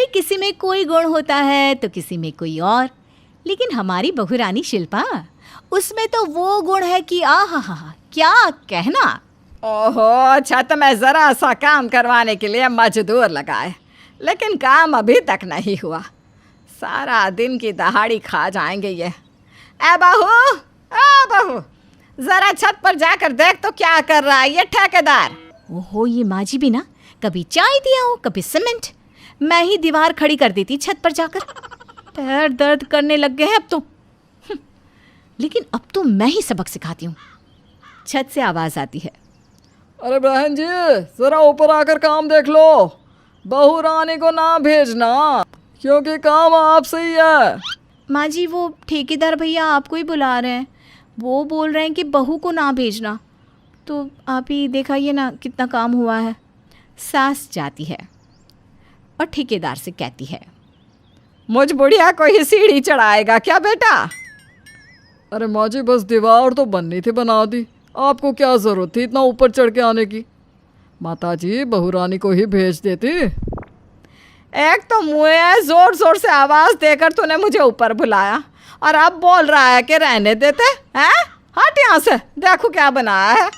किसी में कोई गुण होता है तो किसी में कोई और, लेकिन हमारी बहू रानी शिल्पा, उसमें तो वो गुण है कि आहा, क्या कहना। ओहो, छत में जरा सा काम करवाने के लिए मजदूर लगाए, लेकिन काम अभी तक नहीं हुआ। सारा दिन की दहाड़ी खा जाएंगे ये। ए बहू, जरा छत पर जाकर देख तो क्या कर रहा है ये ठेकेदार। ओहो, ये माँ जी भी ना, कभी चाय दिया हो कभी सीमेंट। मैं ही दीवार खड़ी कर देती छत पर जाकर। पैर दर्द करने लग गए हैं अब तो। लेकिन अब तो मैं ही सबक सिखाती हूँ। छत से आवाज आती है, अरे बहन जी, जरा ऊपर आकर काम देख लो। बहू रानी को ना भेजना, क्योंकि काम आपसे ही है। माँ जी, वो ठेकेदार भैया आपको ही बुला रहे हैं। वो बोल रहे हैं कि बहू को ना भेजना। तो आप ही दिखाइए ना कितना काम हुआ है। सास जाती है और ठेकेदार से कहती है, मुझ बुढ़िया को ही सीढ़ी चढ़ाएगा क्या बेटा? अरे माँ जी, बस दीवार तो बननी थी, बना दी। आपको क्या ज़रूरत थी इतना ऊपर चढ़ के आने की? माता जी, बहू रानी को ही भेज देती। एक तो मुँह जोर जोर से आवाज़ देकर तूने मुझे ऊपर बुलाया, और अब बोल रहा है कि रहने देते हैं। हट यहाँ से, देखो क्या बनाया है।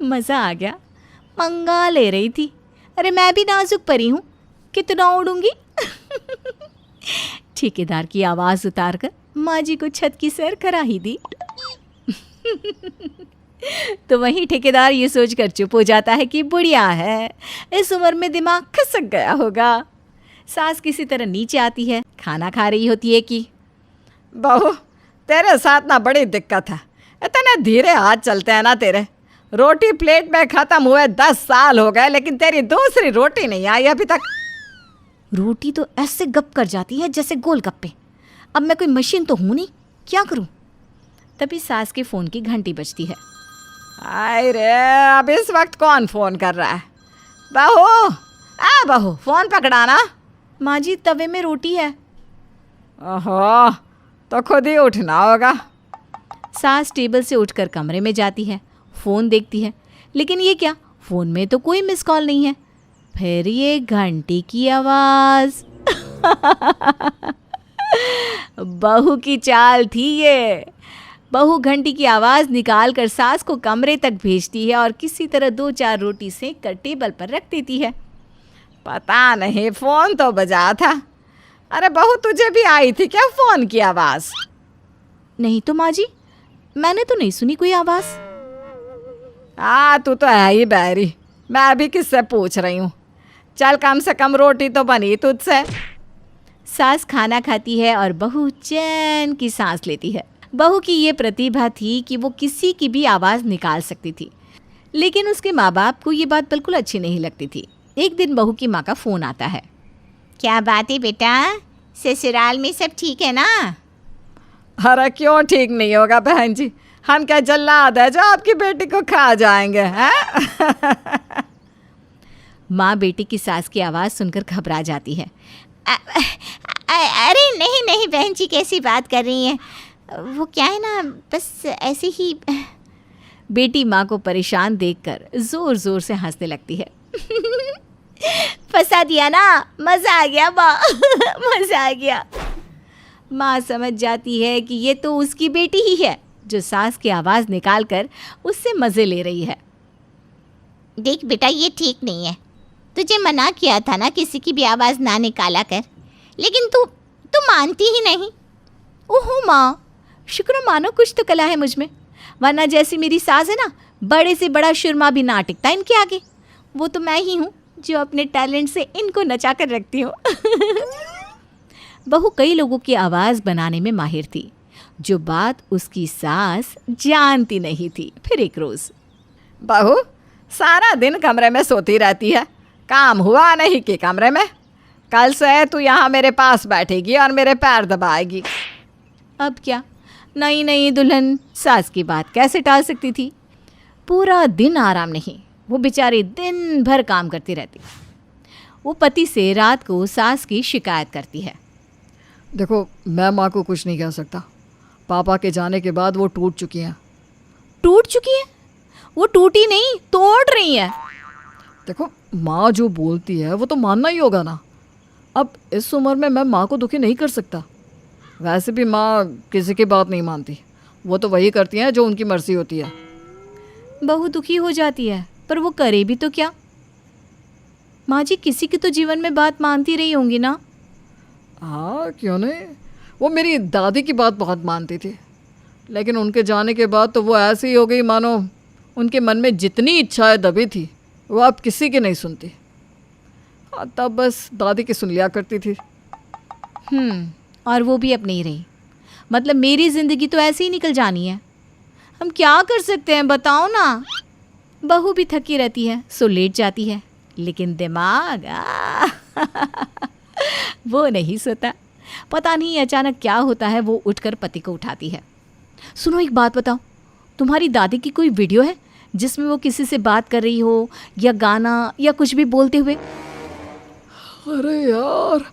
मज़ा आ गया। पंगा ले रही थी। अरे मैं भी नाजुक परी हूँ, कितना उड़ूंगी। ठेकेदार की आवाज़ उतारकर माँ जी को छत की सैर करा ही दी। तो वहीं ठेकेदार ये सोचकर चुप हो जाता है कि बुढ़िया है, इस उम्र में दिमाग खसक गया होगा। सास किसी तरह नीचे आती है, खाना खा रही होती है कि बहू, तेरे साथ ना बड़ी दिक्कत है। इतने धीरे हाथ चलते हैं ना तेरे। रोटी प्लेट में ख़त्म हुए 10 साल हो गए, लेकिन तेरी दूसरी रोटी नहीं आई अभी तक। रोटी तो ऐसे गप कर जाती है जैसे गोलगप्पे। अब मैं कोई मशीन तो हूँ नहीं, क्या करूँ? तभी सास के फ़ोन की घंटी बजती है। आय रे, अब इस वक्त कौन फ़ोन कर रहा है? बहू, फ़ोन पकड़ाना। माँ जी, तवे में रोटी है। ओहो, तो खुद ही उठना होगा। सास टेबल से उठकर कमरे में जाती है, फ़ोन देखती है, लेकिन ये क्या, फ़ोन में तो कोई मिस कॉल नहीं है। फिर ये घंटी की आवाज़। बहू की चाल थी ये। बहू घंटी की आवाज़ निकाल कर सास को कमरे तक भेजती है और किसी तरह 2-4 रोटी सेंक कर टेबल पर रख देती है। पता नहीं, फ़ोन तो बजा था। अरे बहू, तुझे भी आई थी क्या फ़ोन की आवाज़? नहीं तो माँ जी, मैंने तो नहीं सुनी कोई आवाज़। तू तो है ही बहरी। मैं अभी किससे पूछ रही हूँ? चल, कम से कम रोटी तो बनी तुझसे। सास खाना खाती है और बहू चैन की सांस लेती है। बहू की ये प्रतिभा थी कि वो किसी की भी आवाज़ निकाल सकती थी, लेकिन उसके माँ बाप को ये बात बिल्कुल अच्छी नहीं लगती थी। एक दिन बहू की माँ का फ़ोन आता है। क्या बात है बेटा, ससुराल में सब ठीक है ना? अरे क्यों ठीक नहीं होगा बहन जी? हम क्या जल्लाद है जो आपकी बेटी को खा जाएंगे हैं? माँ बेटी की सास की आवाज़ सुनकर घबरा जाती है। अरे नहीं नहीं बहन जी, कैसी बात कर रही हैं? वो क्या है ना, बस ऐसे ही। बेटी माँ को परेशान देखकर ज़ोर ज़ोर से हंसने लगती है। फंसा दिया ना, मज़ा आ गया माँ। मज़ा आ गया। माँ समझ जाती है कि ये तो उसकी बेटी ही है जो सास की आवाज़ निकाल कर उससे मज़े ले रही है। देख बेटा, ये ठीक नहीं है। तुझे मना किया था ना किसी की भी आवाज़ ना निकाला कर, लेकिन तू मानती ही नहीं। ओहो माँ, शुक्र मानो कुछ तो कला है मुझ में, वरना जैसी मेरी सास है ना, बड़े से बड़ा सुरमा भी ना टिकता इनके आगे। वो तो मैं ही हूँ जो अपने टैलेंट से इनको नचा कर रखती हूँ। बहू कई लोगों की आवाज़ बनाने में माहिर थी, जो बात उसकी सास जानती नहीं थी। फिर एक रोज़, बहू सारा दिन कमरे में सोती रहती है, काम हुआ नहीं कि कमरे में। कल से तू यहाँ मेरे पास बैठेगी और मेरे पैर दबाएगी। अब क्या, नई नई दुल्हन सास की बात कैसे टाल सकती थी? पूरा दिन आराम नहीं, वो बेचारी दिन भर काम करती रहती। वो पति से रात को सास की शिकायत करती है। देखो, मैं माँ को कुछ नहीं कह सकता। पापा के जाने के बाद वो टूट चुकी हैं। टूट चुकी है? वो टूटी नहीं, तोड़ रही है। देखो, माँ जो बोलती है वो तो मानना ही होगा ना। अब इस उम्र में मैं माँ को दुखी नहीं कर सकता। वैसे भी माँ किसी की बात नहीं मानती, वो तो वही करती हैं जो उनकी मर्जी होती है। बहू दुखी हो जाती है, पर वो करे भी तो क्या। माँ जी किसी की तो जीवन में बात मानती रही होंगी ना। हाँ क्यों नहीं, वो मेरी दादी की बात बहुत मानती थी, लेकिन उनके जाने के बाद तो वो ऐसी हो गई मानो उनके मन में जितनी इच्छाएं दबी थी वो अब किसी की नहीं सुनती। हाँ, तब बस दादी की सुन लिया करती थी। और वो भी अब नहीं रही। मतलब मेरी ज़िंदगी तो ऐसे ही निकल जानी है। हम क्या कर सकते हैं बताओ ना। बहू भी थकी रहती है सो लेट जाती है, लेकिन दिमाग वो नहीं सोता। पता नहीं अचानक क्या होता है, वो उठकर पति को उठाती है। सुनो एक बात बताओ, तुम्हारी दादी की कोई वीडियो है जिसमें वो किसी से बात कर रही हो, या गाना या कुछ भी बोलते हुए? अरे यार,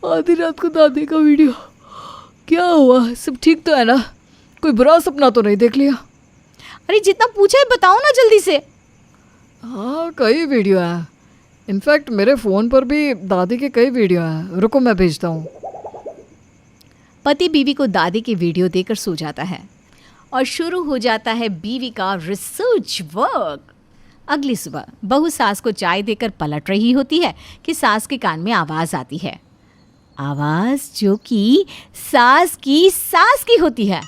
आधी रात को दादी का वीडियो? क्या हुआ, सब ठीक तो है ना? कोई बुरा सपना तो नहीं देख लिया? अरे जितना पूछा है बताओ ना जल्दी से। हाँ कई वीडियो हैं, इनफैक्ट मेरे फ़ोन पर भी दादी के कई वीडियो हैं। रुको मैं भेजता हूँ। पति बीवी को दादी की वीडियो देकर सो जाता है और शुरू हो जाता है बीवी का रिसर्च वर्क। अगली सुबह बहू सास को चाय देकर पलट रही होती है कि सास के कान में आवाज़ आती है। आवाज़ जो कि सास की होती है।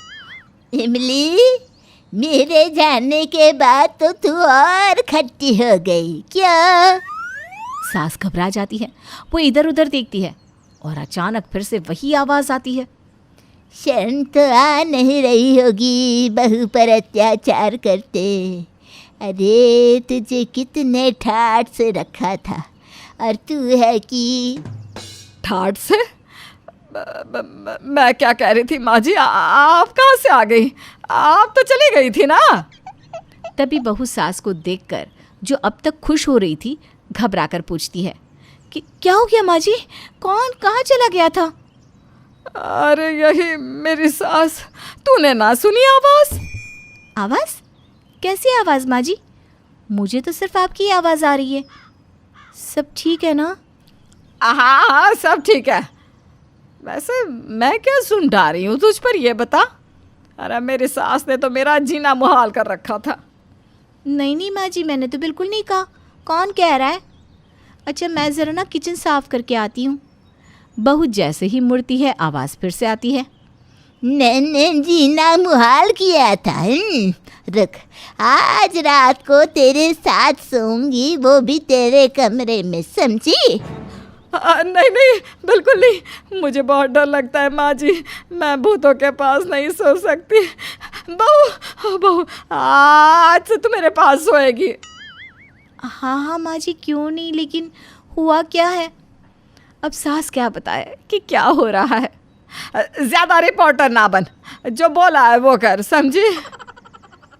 इमली, मेरे जाने के बाद तो तू और खट्टी हो गई क्या? सास घबरा जाती है, वो इधर उधर देखती है और अचानक फिर से वही आवाज़ आती है। शर्म तो आ नहीं रही होगी बहू पर अत्याचार करते। अरे तुझे कितने ठाठ से रखा था और तू है कि ठाठ से? मैं क्या कह रही थी माँ जी, आप कहाँ से आ गई? आप तो चली गई थी ना। तभी बहू सास को देखकर जो अब तक खुश हो रही थी घबराकर पूछती है कि क्या हो गया माँ जी, कौन कहाँ चला गया था? अरे यही मेरी सास। तूने ना सुनी आवाज़? आवाज़? कैसी आवाज़ माँ जी? मुझे तो सिर्फ आपकी आवाज़ आ रही है। सब ठीक है ना? हाँ हाँ सब ठीक है। वैसे मैं क्या सुन डा रही हूँ तुझ पर, ये बता। अरे मेरी सास ने तो मेरा जीना मुहाल कर रखा था। नहीं नहीं माँ जी, मैंने तो बिल्कुल नहीं कहा। कौन कह रहा है? अच्छा मैं ज़रा ना किचन साफ़ करके आती हूँ। बहू जैसे ही मुड़ती है आवाज़ फिर से आती है। मैंने जीना मुहाल किया था। रुक, आज रात को तेरे साथ सोऊंगी, वो भी तेरे कमरे में, समझी? नहीं नहीं बिल्कुल नहीं, मुझे बहुत डर लगता है माँ जी। मैं भूतों के पास नहीं सो सकती। बहू आज से तू मेरे पास सोएगी। हाँ हाँ माँ जी क्यों नहीं, लेकिन हुआ क्या है? अब सास क्या बताए कि क्या हो रहा है। ज़्यादा रिपोर्टर ना बन, जो बोला है वो कर, समझी?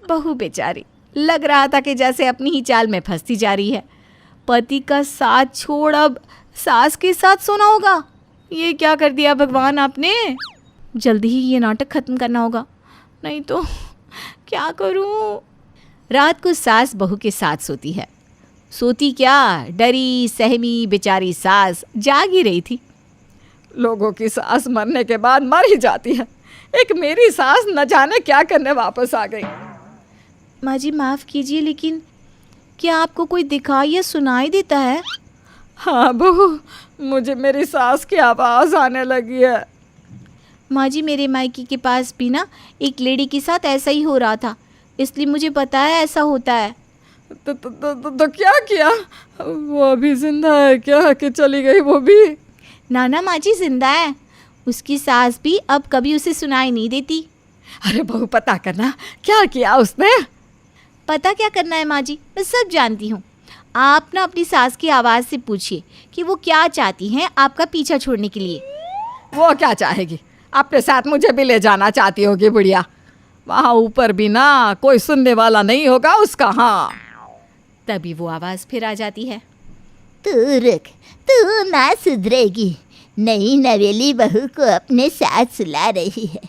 बहू बेचारी लग रहा था कि जैसे अपनी ही चाल में फंसती जा रही है। पति का साथ छोड़ अब सास के साथ सोना होगा। ये क्या कर दिया भगवान आपने। जल्दी ही ये नाटक ख़त्म करना होगा, नहीं तो क्या करूं। रात को सास बहू के साथ सोती है। सोती क्या, डरी सहमी बेचारी सास जाग ही रही थी। लोगों की सास मरने के बाद मर ही जाती है, एक मेरी सास न जाने क्या करने वापस आ गई। माँ जी माफ़ कीजिए, लेकिन क्या आपको कोई दिखाई या सुनाई देता है? हाँ बहू, मुझे मेरी सास की आवाज़ आने लगी है। माँ जी मेरे मायके के पास भी ना एक लेडी के साथ ऐसा ही हो रहा था, इसलिए मुझे पता है ऐसा होता है। तो क्या किया? वो अभी जिंदा है क्या कि चली गई वो भी? नाना माँ जी जिंदा है, उसकी सास भी अब कभी उसे सुनाई नहीं देती। अरे बहू पता करना क्या किया उसने। पता क्या करना है माँ जी, मैं सब जानती हूँ। आप ना अपनी सास की आवाज़ से पूछिए कि वो क्या चाहती हैं आपका पीछा छोड़ने के लिए। वो क्या चाहेगी? अपने साथ मुझे भी ले जाना चाहती होगी बुढ़िया। वहाँ ऊपर भी ना कोई सुनने वाला नहीं होगा उसका। हाँ तभी वो आवाज़ फिर आ जाती है। तू रुक, तू ना सुधरेगी। नई नवेली बहू को अपने साथ सुला रही है।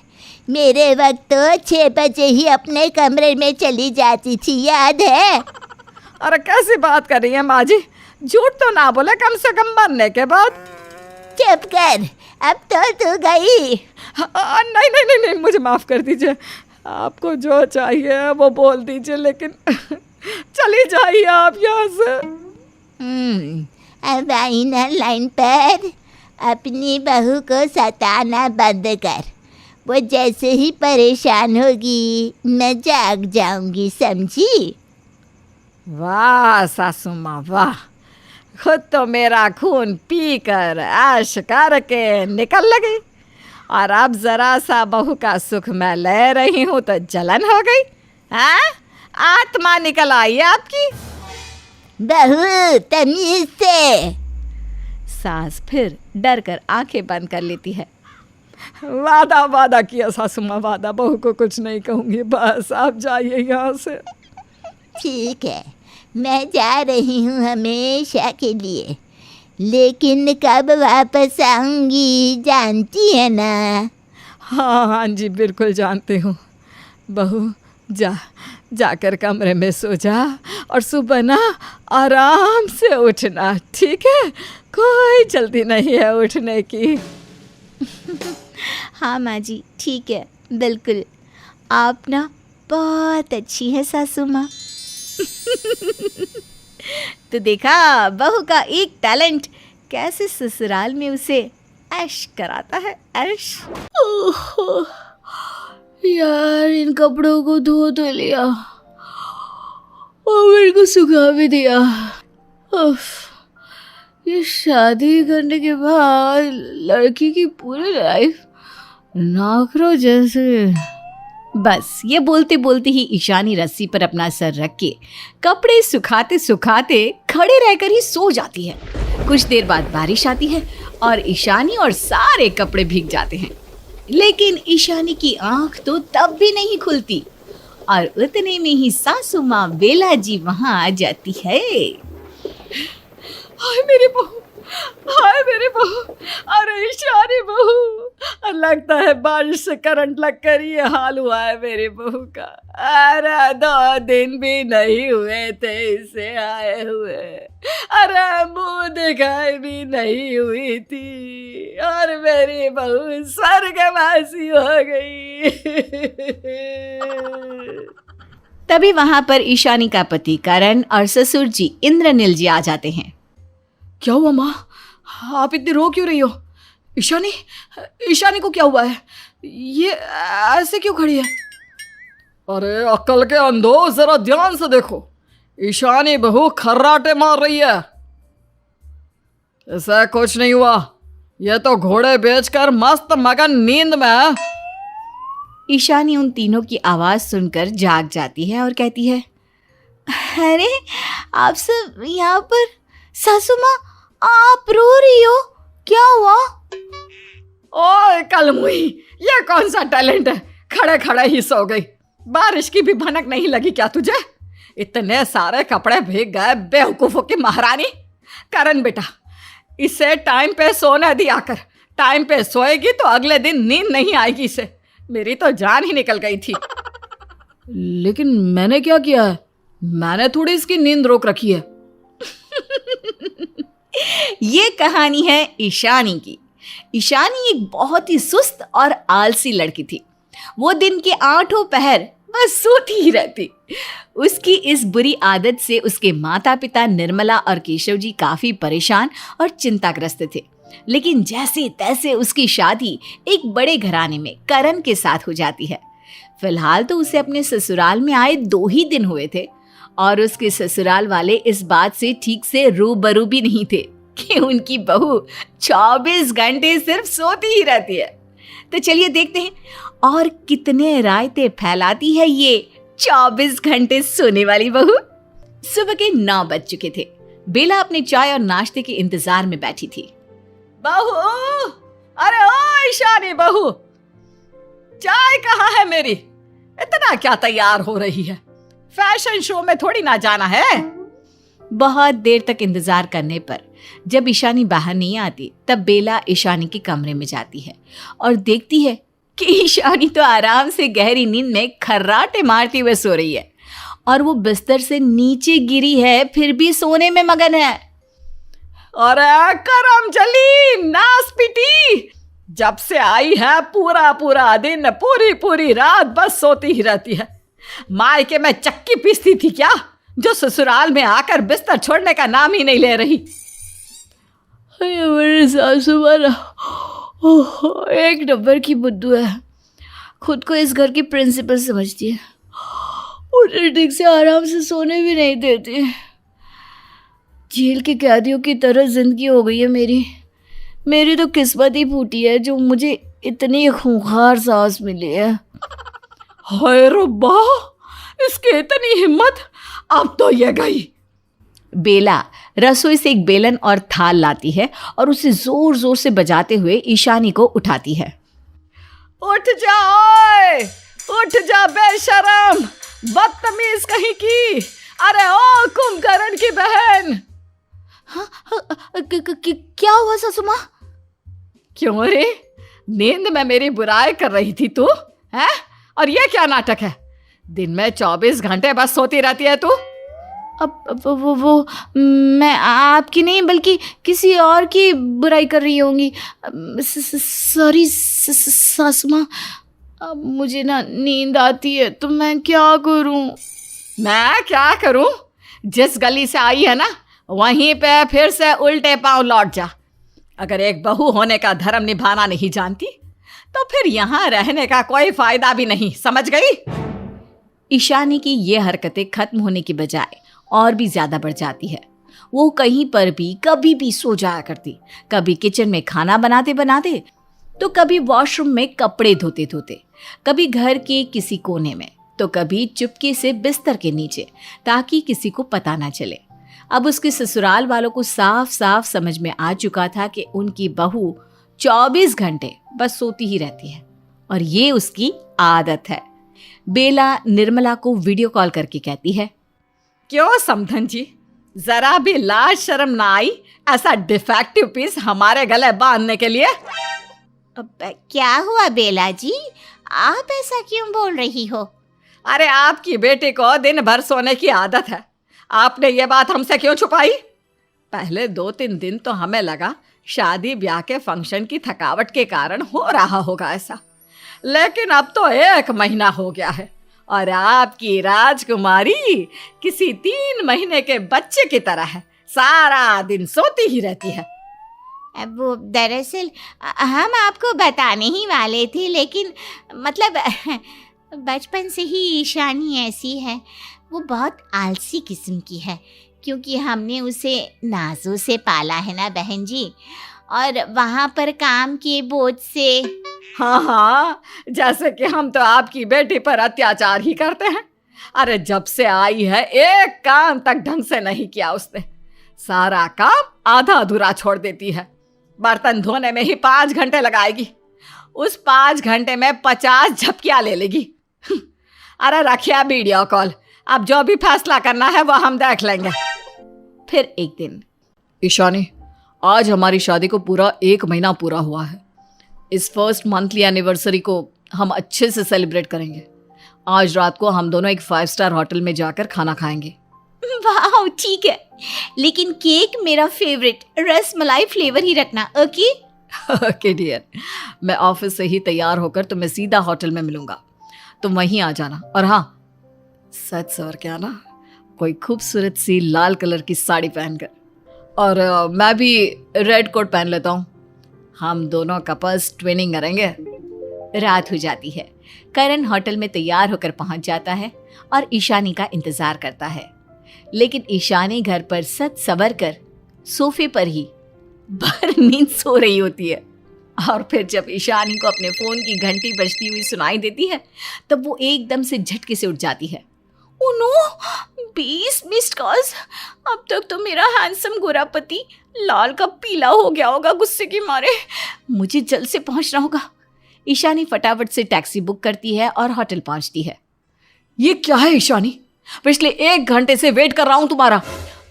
मेरे वक्त तो 6 बजे ही अपने कमरे में चली जाती थी, याद है? अरे कैसी बात कर रही है माँ जी, झूठ तो ना बोले कम से कम मरने के बाद। चुप कर, अब तो तू गई। नहीं नहीं नहीं नहीं, मुझे माफ़ कर दीजिए। आपको जो चाहिए वो बोल दीजिए, लेकिन चली जाइए आप यहाँ से। अब आई ना लाइन पर। अपनी बहू को सताना बंद कर। वो जैसे ही परेशान होगी मैं जाग जाऊंगी, समझी? वाह सासू माँ वाह, खुद तो मेरा खून पी कर ऐश करके निकल लगी, और अब जरा सा बहू का सुख मैं ले रही हूँ तो जलन हो गई। हाँ, आत्मा निकल आई है आपकी। बहू तमीज से। सास फिर डर कर आंखें बंद कर लेती है। वादा वादा किया सासू माँ, वादा, बहू को कुछ नहीं कहूँगी, बस आप जाइए यहाँ से। ठीक है, मैं जा रही हूँ हमेशा के लिए, लेकिन कब वापस आऊँगी जानती है ना? हाँ हाँ जी, बिल्कुल जानती हूँ। बहू जाकर कमरे में सो जा, और सुबह ना आराम से उठना, ठीक है? कोई जल्दी नहीं है उठने की। हाँ माँ जी, ठीक है, बिल्कुल। आप ना बहुत अच्छी है सासू माँ। तो देखा बहू का एक टैलेंट कैसे ससुराल में उसे ऐश कराता है, ऐश। ओहो यार, इन कपड़ों को धो तो लिया और मेरे को सुखा भी दिया। उफ, ये शादी करने के बाद लड़की की पूरी लाइफ नाखरों जैसे। बस ये बोलते बोलते ही ईशानी रस्सी पर अपना सर रख के कपड़े सुखाते सुखाते खड़े रहकर ही सो जाती है। कुछ देर बाद बारिश आती है और ईशानी और सारे कपड़े भीग जाते हैं, लेकिन ईशानी की आंख तो तब भी नहीं खुलती, और उतने में ही सासू माँ बेला जी वहां आ जाती है। हाय मेरी बहू, हाय मेरी बहू, अरे ईशानी बहू, लगता है बारिश से करंट लग कर ये हाल हुआ है मेरी बहू का। अरे 2 दिन भी नहीं हुए थे इसे आए हुए, अरे मुंह दिखाई भी नहीं हुई थी, और मेरी बहू स्वर्गवासी हो गई। तभी वहां पर ईशानी का पति करण और ससुर जी इंद्रनील जी आ जाते हैं। क्या हुआ माँ, आप इतनी रो क्यों रही हो? ईशानी को क्या हुआ है? ये ऐसे क्यों खड़ी है? अरे अक्ल के अंधो, जरा ध्यान से देखो, ईशानी बहू खर्राटे मार रही है। ऐसा कुछ नहीं हुआ, ये तो घोड़े बेचकर मस्त मगन नींद में है। ईशानी उन तीनों की आवाज सुनकर जाग जाती है और कहती है, अरे आप सब यहाँ पर। सासू माँ, आप रो रही हो, क्या हुआ? ओए कलमुई, ये कौन सा टैलेंट है, खड़े खड़े ही सो गई, बारिश की भी भनक नहीं लगी क्या तुझे? इतने सारे कपड़े भीग गए, बेवकूफों की महारानी। करण बेटा, इसे टाइम पे सोने दिया कर, टाइम पे सोएगी तो अगले दिन नींद नहीं आएगी इसे। मेरी तो जान ही निकल गई थी। लेकिन मैंने क्या किया है? मैंने थोड़ी इसकी नींद रोक रखी है। ये कहानी है ईशानी की। ईशानी एक बहुत ही सुस्त और आलसी लड़की थी। वो दिन के 8 पहर बस सोती ही रहती। उसकी इस बुरी आदत से उसके माता पिता निर्मला और केशव जी काफी परेशान और चिंताग्रस्त थे। लेकिन जैसे तैसे उसकी शादी एक बड़े घराने में करण के साथ हो जाती है। फिलहाल तो उसे अपने ससुराल में आए 2 ही दिन हुए थे, और उसके ससुराल वाले इस बात से ठीक से रूबरू भी नहीं थे कि उनकी बहू 24 घंटे सिर्फ सोती ही रहती है। तो चलिए देखते हैं और कितने रायते फैलाती है ये 24 घंटे सोने वाली बहू। सुबह के 9 बज चुके थे। बेला अपने चाय और नाश्ते के इंतजार में बैठी थी। बहू, अरे ओ ईशानी बहू, चाय कहाँ है मेरी? इतना क्या तैयार हो रही है? फैशन शो में थोड़ी ना जाना है। बहुत देर तक इंतजार करने पर जब ईशानी बाहर नहीं आती, तब बेला ईशानी के कमरे में जाती है और देखती है कि ईशानी तो आराम से गहरी नींद में खर्राटे मारती हुए सो रही है, और वो बिस्तर से नीचे गिरी है फिर भी सोने में मगन है। अरे करम चली नास पिटी, जब से आई है पूरा पूरा दिन पूरी पूरी रात बस सोती ही रहती है। मायके में चक्की पीसती थी क्या, जो ससुराल में आकर बिस्तर छोड़ने का नाम ही नहीं ले रही। मेरे सासू माँ एक नंबर की बुद्धू है, खुद को इस घर की प्रिंसिपल समझती है। उन्हें ठीक से आराम से सोने भी नहीं देती। जेल के कैदियों की तरह जिंदगी हो गई है मेरी तो किस्मत ही फूटी है जो मुझे इतनी खूंखार सांस मिली है। हाय रब्बा, इसकी इतनी हिम्मत, अब तो ये गई। बेला रसोई से एक बेलन और थाल लाती है और उसे जोर जोर से बजाते हुए ईशानी को उठाती है। उठ जा ओए, उठ जा बेशरम, बदतमीज कहीं की। अरे ओ कुंभकर्ण की बहन। क्या हुआ सासू माँ? क्यों रे, नींद में मेरी बुराई कर रही थी तू है? और ये क्या नाटक है? दिन में 24 घंटे बस सोती रहती है तू। अब वो मैं आपकी नहीं बल्कि किसी और की बुराई कर रही होंगी। सॉरी सासू माँ, अब मुझे ना नींद आती है तो मैं क्या करूं? मैं क्या करूं? जिस गली से आई है ना वहीं पे फिर से उल्टे पांव लौट जा। अगर एक बहू होने का धर्म निभाना नहीं जानती तो फिर यहाँ रहने का कोई फायदा भी नहीं, समझ गई? ईशानी की ये हरकतें खत्म होने की बजाय और भी ज्यादा बढ़ जाती है। वो कहीं पर भी कभी भी सो जाया करती, कभी किचन में खाना बनाते बनाते, तो कभी वॉशरूम में कपड़े धोते धोते, कभी घर के किसी कोने में, तो कभी चुपके से बिस्तर के नीचे, ताकि किसी को पता ना चले। अब उसके ससुराल वालों को साफ साफ समझ में आ चुका था कि उनकी बहू 24 घंटे बस सोती ही रहती है और ये उसकी आदत है। बेला निर्मला को वीडियो कॉल करके कहती है, क्यों समधन जी, जरा भी लाज शर्म ना आई ऐसा डिफेक्टिव पीस हमारे गले बांधने के लिए? अब क्या हुआ बेला जी, आप ऐसा क्यों बोल रही हो? अरे आपकी बेटी को दिन भर सोने की आदत है, आपने ये बात हमसे क्यों छुपाई? पहले 2-3 दिन तो हमें लगा शादी ब्याह के फंक्शन की थकावट के कारण हो रहा होगा ऐसा, लेकिन अब तो 1 महीना हो गया है और आपकी राजकुमारी किसी 3 महीने के बच्चे की तरह है, सारा दिन सोती ही रहती है। वो दरअसल हम आपको बताने ही वाले थे, लेकिन मतलब बचपन से ही ईशानी ऐसी है, वो बहुत आलसी किस्म की है, क्योंकि हमने उसे नाजों से पाला है ना बहन जी, और वहाँ पर काम के बोझ से। हाँ हाँ, जैसे कि हम तो आपकी बेटी पर अत्याचार ही करते हैं। अरे जब से आई है एक काम तक ढंग से नहीं किया उसने, सारा काम आधा अधूरा छोड़ देती है। बर्तन धोने में ही 5 घंटे लगाएगी, उस 5 घंटे में 50 झपकियाँ ले लेगी। अरे रखिए वीडियो कॉल, अब जो भी फैसला करना है वो हम देख लेंगे। फिर एक दिन, ईशानी, आज हमारी शादी को पूरा 1 महीना पूरा हुआ है। इस फर्स्ट मंथली एनिवर्सरी को हम अच्छे से सेलिब्रेट करेंगे। आज रात को हम दोनों एक 5 स्टार होटल में जाकर खाना खाएंगे। वाह ठीक है, लेकिन केक मेरा फेवरेट रस मलाई फ्लेवर ही रखना, ओके? ओके डियर, मैं ऑफिस से ही तैयार होकर तुम्हें सीधा होटल में मिलूंगा, तुम वहीं आ जाना। और हाँ, सच सवर के आना, कोई खूबसूरत सी लाल कलर की साड़ी पहनकर, और मैं भी रेड कोट पहन लेता हूँ। हम दोनों कपल्स ट्विनिंग करेंगे। रात हो जाती है। करण होटल में तैयार होकर पहुंच जाता है और ईशानी का इंतजार करता है, लेकिन ईशानी घर पर सच सवर कर सोफे पर ही भर नींद सो रही होती है। और फिर जब ईशानी को अपने फोन की घंटी बजती हुई सुनाई देती है तब वो एकदम से झटके से उठ जाती है। Oh no, 20 missed calls! अब तक तो मेरा हैंडसम गोरा पति लाल का पीला हो गया होगा गुस्से के मारे। मुझे जल्द से पहुंचना होगा। ईशानी फटाफट से टैक्सी बुक करती है और होटल पहुंचती है। ये क्या है ईशानी, पिछले 1 घंटे से वेट कर रहा हूँ तुम्हारा।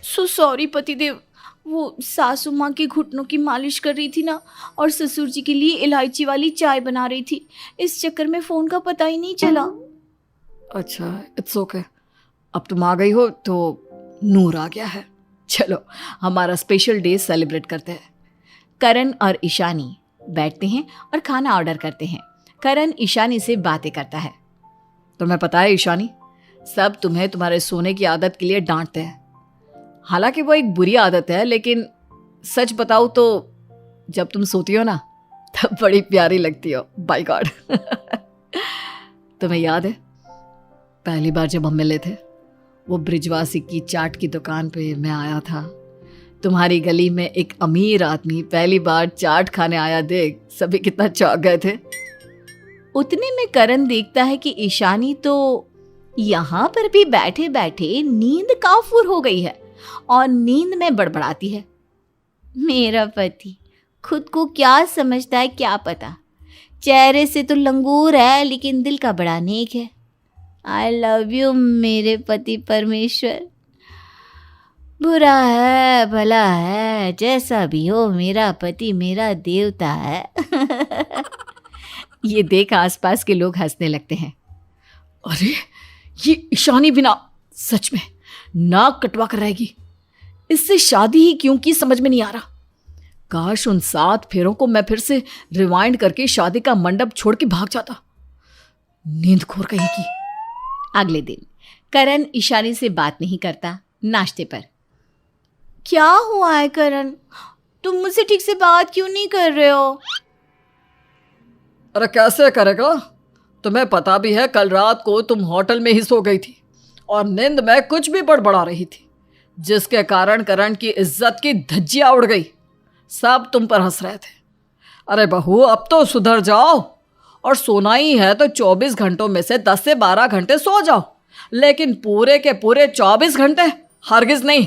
सो सॉरी पतिदेव, वो सासू माँ के घुटनों की मालिश कर रही थी ना, और ससुर जी के लिए इलायची वाली चाय बना रही थी, इस चक्कर में फ़ोन का पता ही नहीं चला। अच्छा, इट्स ओके। अब तुम आ गई हो तो नूर आ गया है। चलो हमारा स्पेशल डे सेलिब्रेट करते हैं। करण और ईशानी बैठते हैं और खाना ऑर्डर करते हैं। करण ईशानी से बातें करता है। तुम्हें पता है ईशानी, सब तुम्हें तुम्हारे सोने की आदत के लिए डांटते हैं। हालांकि वो एक बुरी आदत है, लेकिन सच बताऊं तो जब तुम सोती हो ना तब बड़ी प्यारी लगती हो। By God. तुम्हें याद है पहली बार जब हम मिले थे, वो ब्रिजवासी की चाट की दुकान पे मैं आया था। तुम्हारी गली में एक अमीर आदमी पहली बार चाट खाने आया, देख सभी कितना चौंक गए थे। उतने में करण देखता है कि ईशानी तो यहाँ पर भी बैठे बैठे नींद काफूर हो गई है और नींद में बड़बड़ाती है। मेरा पति खुद को क्या समझता है क्या पता, चेहरे से तो लंगूर है लेकिन दिल का बड़ा नेक है। आई लव यू मेरे पति परमेश्वर। बुरा है भला है जैसा भी हो, मेरा पति मेरा देवता है। ये देख आसपास के लोग हंसने लगते हैं। अरे ये ईशानी बिना सच में नाक कटवा कर रहेगी। इससे शादी ही क्यों की समझ में नहीं आ रहा। काश उन 7 फेरों को मैं फिर से रिवाइंड करके शादी का मंडप छोड़ के भाग जाता। नींद खोर कहीं की। अगले दिन करण ईशानी से बात नहीं करता। नाश्ते पर, क्या हुआ है करण, तुम मुझसे ठीक से बात क्यों नहीं कर रहे हो? अरे कैसे करेगा, तुम्हें पता भी है कल रात को तुम होटल में ही सो गई थी और नींद में कुछ भी बड़बड़ा रही थी, जिसके कारण करण की इज्जत की धज्जियां उड़ गई। सब तुम पर हंस रहे थे। अरे बहू अब तो सुधर जाओ, और सोना ही है तो 24 घंटों में से 10 से 12 घंटे सो जाओ, लेकिन पूरे के पूरे 24 घंटे हरगिज नहीं।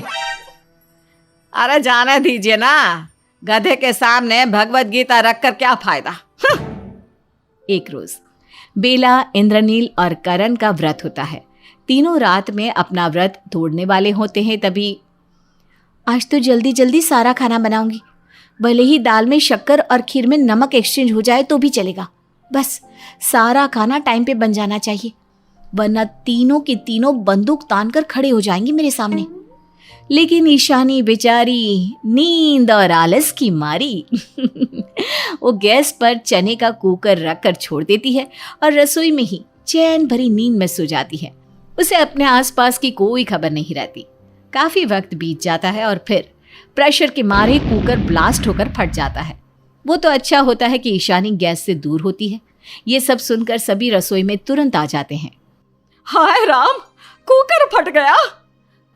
अरे जाने दीजिए ना, गधे के सामने भगवत गीता रखकर क्या फायदा। एक रोज बेला, इंद्रनील और करण का व्रत होता है। तीनों रात में अपना व्रत तोड़ने वाले होते हैं। तभी, आज तो जल्दी जल्दी सारा खाना बनाऊंगी, भले ही दाल में शक्कर और खीर में नमक एक्सचेंज हो जाए तो भी चलेगा, बस सारा खाना टाइम पे बन जाना चाहिए, वरना तीनों के तीनों बंदूक तान कर खड़े हो जाएंगे मेरे सामने। लेकिन ईशानी बेचारी नींद और आलस की मारी वो गैस पर चने का कुकर रखकर छोड़ देती है और रसोई में ही चैन भरी नींद में सो जाती है। उसे अपने आसपास की कोई खबर नहीं रहती। काफी वक्त बीत जाता है और फिर प्रेशर के मारे कुकर ब्लास्ट होकर फट जाता है। वो तो अच्छा होता है कि ईशानी गैस से दूर होती है। ये सब सुनकर सभी रसोई में तुरंत आ जाते हैं। हाय राम, कुकर फट गया।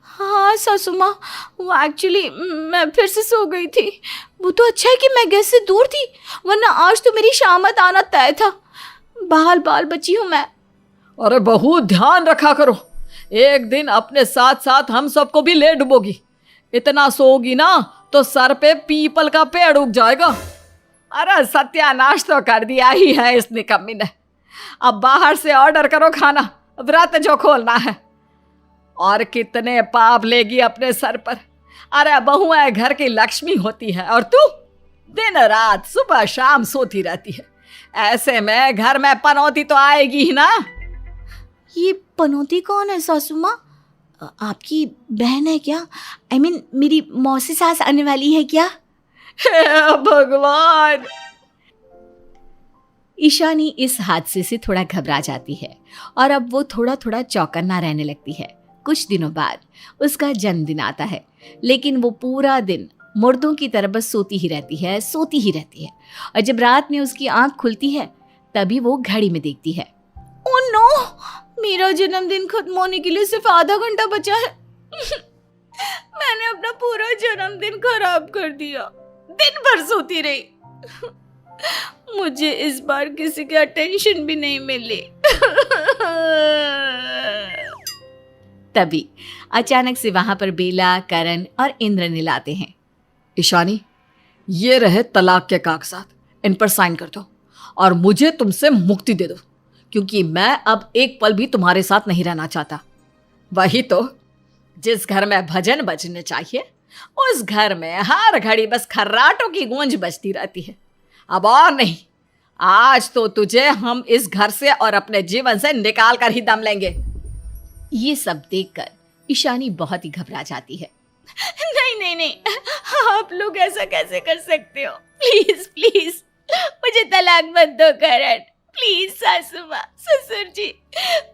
हाँ सासू माँ, वो एक्चुअली मैं फिर से सो गई थी। वो तो अच्छा है कि मैं गैस से दूर थी, वरना आज तो मेरी शामत आना तय था। बाल बाल बची हूँ मैं। अरे बहू ध्यान रखा करो, एक दिन अपने साथ साथ हम सबको भी ले डुबोगी। इतना सोगी ना तो सर पे पीपल का पेड़ उग जाएगा। अरे सत्यानाश तो कर दिया ही है इस निकम्मी ने। अब बाहर से ऑर्डर करो खाना, व्रत जो खोलना है। और कितने पाप लेगी अपने सर पर। अरे बहुएं घर की लक्ष्मी होती है और तू दिन रात सुबह शाम सोती रहती है। ऐसे में घर में पनौती तो आएगी ही ना। ये पनौती कौन है सासू माँ? आपकी बहन है क्या? I mean, मेरी मौसी सास आने वाली है क्या? हे भगवान। ईशानी इस हादसे से थोड़ा घबरा जाती है और अब वो थोड़ा थोड़ा चौकन्ना रहने लगती है। कुछ दिनों बाद उसका जन्मदिन आता है, लेकिन वो पूरा दिन मुर्दों की तरह बस सोती ही रहती है, सोती ही रहती है। और जब रात में उसकी आंख खुलती है तभी वो घड़ी में देखती है। ओह नो, मेरा जन्मदिन खत्म होने के लिए सिर्फ आधा घंटा बचा है। मैंने अपना पूरा जन्मदिन खराब कर दिया। दिन भर सोती रही। मुझे इस बार किसी की अटेंशन भी नहीं मिली। तभी अचानक से वहां पर बेला, करण और इंद्रनील आते हैं। ईशानी, ये रहे तलाक के कागजात, इन पर साइन कर दो और मुझे तुमसे मुक्ति दे दो, क्योंकि मैं अब एक पल भी तुम्हारे साथ नहीं रहना चाहता। वही तो, जिस घर में भजन बजने चाहिए उस घर में हर घड़ी बस खर्राटों की गूंज बजती रहती है। अब और नहीं, आज तो तुझे हम इस घर से और अपने जीवन से निकाल कर ही दम लेंगे। ये सब देखकर ईशानी बहुत ही घबरा जाती है। नहीं नहीं नहीं, आप लोग ऐसा कैसे कर सकते हो? प्लीज प्लीज मुझे तलाक मत दो करण, प्लीज सासू माँ, ससुर जी,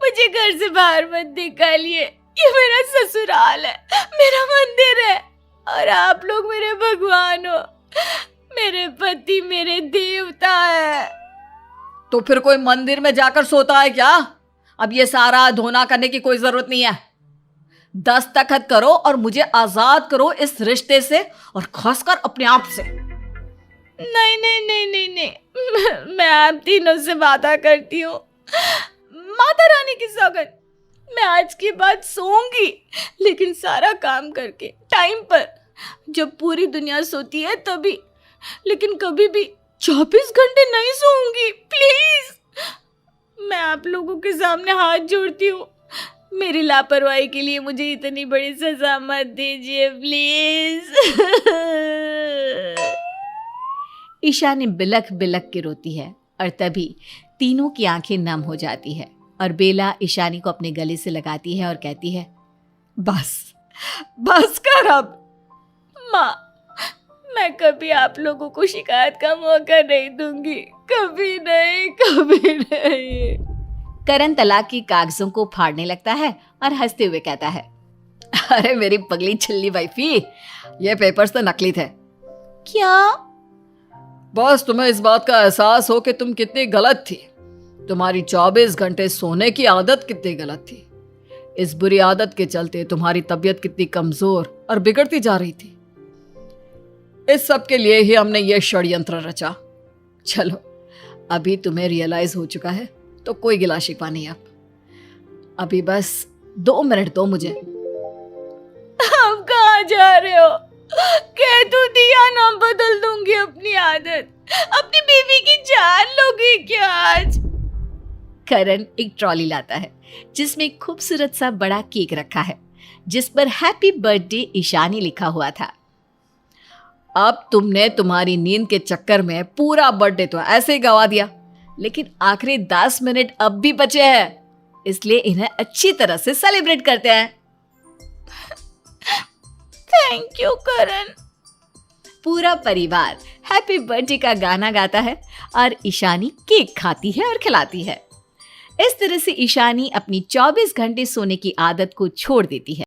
मुझे घर से बाहर मत निकालिए। ये मेरा ससुराल है, मेरा मंदिर है, और आप लोग मेरे भगवान हो। मेरे पति मेरे देवता है। तो फिर कोई मंदिर में जाकर सोता है क्या? अब ये सारा धोना करने की कोई जरूरत नहीं है। दस्तखत करो और मुझे आजाद करो इस रिश्ते से, और खासकर अपने आप से। नहीं नहीं नहीं नहीं नहीं, मैं आप तीनों से वादा करती हूँ, माता रानी की सौगंध, मैं आज के बाद सोऊंगी, लेकिन सारा काम करके टाइम पर, जब पूरी दुनिया सोती है तभी, लेकिन कभी भी 24 घंटे नहीं सोऊंगी। प्लीज, मैं आप लोगों के सामने हाथ जोड़ती हूँ, मेरी लापरवाही के लिए मुझे इतनी बड़ी सजा मत दीजिए प्लीज। ईशानी बिलख बिलख के रोती है, और तभी तीनों की आंखें नम हो जाती है, और बेला ईशानी को अपने गले से लगाती है और कहती है, बस बस कर अब। माँ, मैं कभी आप लोगों को शिकायत का मौका नहीं दूंगी, कभी नहीं, कभी नहीं। करण तलाक की कागजों को फाड़ने लगता है और हंसते हुए कहता है, अरे मेरी पगली छिल्ली वाइफी, ये पेपर्स तो नकली थे। क्या? बस तुम्हें इस बात का एहसास हो कि तुम कितनी गलत थी। तुम्हारी 24 घंटे सोने की आदत कितनी गलत थी। इस बुरी आदत के चलते तुम्हारी तबीयत कितनी कमजोर और बिगड़ती जा रही थी। इस सब के लिए ही हमने ये षड्यंत्र रचा। चलो, अभी तुम्हें रियलाइज हो चुका है, तो कोई गिला शिकवा नहीं। अब अभी बस 2 मिनट दो मुझे। आप कहाँ जा रहे हो? कह तो दिया ना, बदल दूंगी अपनी आदत। अपनी बीवी की जान लोगी क्या आज? करण एक ट्रॉली लाता है जिसमें एक खूबसूरत सा बड़ा केक रखा है, जिस पर हैप्पी बर्थडे ईशानी लिखा हुआ था। अब तुमने तुम्हारी नींद के चक्कर में पूरा बर्थडे तो ऐसे ही गवा दिया, लेकिन आखिरी 10 मिनट अब भी बचे हैं, इसलिए इन्हें अच्छी तरह से सेलिब्रेट करते हैं। थैंक यू करण। पूरा परिवार हैप्पी बर्थडे का गाना गाता है और ईशानी केक खाती है और खिलाती है। इस तरह से ईशानी अपनी 24 घंटे सोने की आदत को छोड़ देती है।